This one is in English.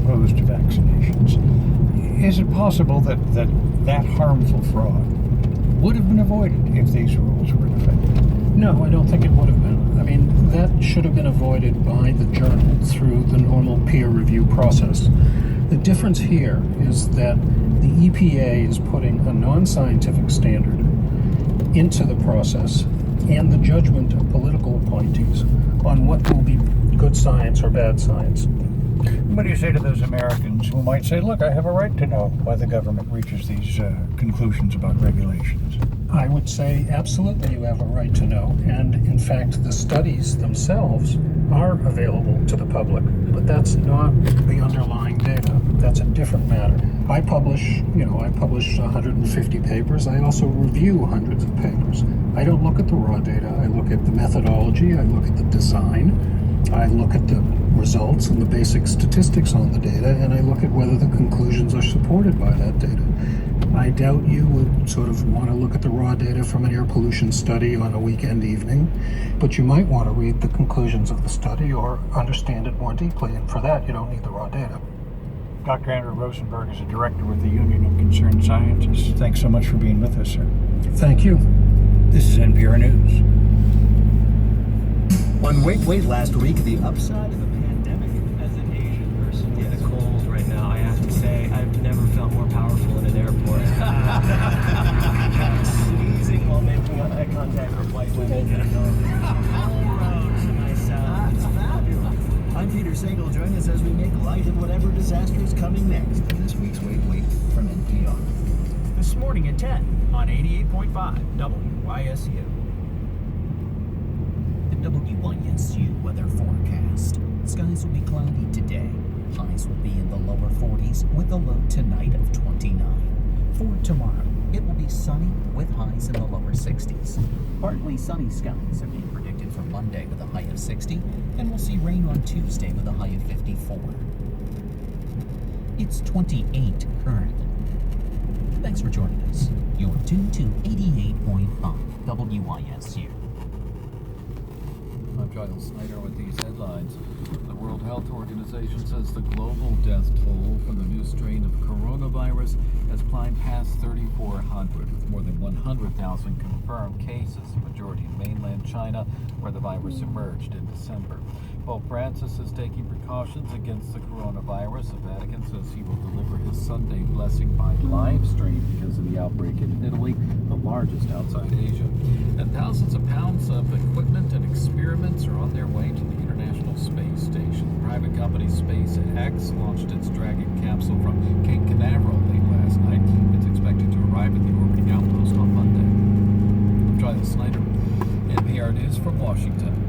opposed to vaccinations. Is it possible that harmful fraud would have been avoided if these rules were in effect? No, I don't think it would have been. I mean, that should have been avoided by the journal through the normal peer review process. The difference here is that the EPA is putting a non-scientific standard into the process and the judgment of political appointees on what will be good science or bad science. What do you say to those Americans who might say, look, I have a right to know why the government reaches these conclusions about regulations? I would say absolutely you have a right to know, and in fact the studies themselves are available to the public, but that's not the underlying data. That's a different matter. I publish 150 papers. I also review hundreds of papers. I don't look at the raw data. I look at the methodology. I look at the design. I look at the results and the basic statistics on the data, and I look at whether the conclusions are supported by that data. I doubt you would sort of want to look at the raw data from an air pollution study on a weekend evening, but you might want to read the conclusions of the study or understand it more deeply, and for that you don't need the raw data. Dr. Andrew Rosenberg is a director with the Union of Concerned Scientists. Thanks so much for being with us, sir. Thank you. This is NPR News. On Wait last week, the upside of the pandemic. As an Asian person with a cold right now, I have to say I've never felt more powerful in an airport. Sneezing while making eye contact with white women. All roads, nice sound. That's fabulous. I'm Peter Sagal. Join us as we make light of whatever disaster is coming next in this week's Wait from NPR. This morning at 10 on 88.5 WYSU. WYSU weather forecast. Skies will be cloudy today. Highs will be in the lower 40s with a low tonight of 29. For tomorrow, it will be sunny with highs in the lower 60s. Partly sunny skies are being predicted for Monday with a high of 60, and we'll see rain on Tuesday with a high of 54. It's 28 currently. Thanks for joining us. You're tuned to 88.5 WYSU. I'm Sheldon Snyder with these headlines. The World Health Organization says the global death toll from the new strain of coronavirus has climbed past 3,400, with more than 100,000 confirmed cases, the majority in mainland China, where the virus emerged in December. Pope Francis is taking precautions against the coronavirus. The Vatican says he will deliver his Sunday blessing by live stream because of the outbreak in Italy, the largest outside Asia. And thousands of pounds of equipment and experiments are on their way to the International Space Station. Private company SpaceX launched its Dragon capsule from Cape Canaveral late last night. It's expected to arrive at the orbiting outpost on Monday. I'm Sheldon Snyder, NPR News from Washington.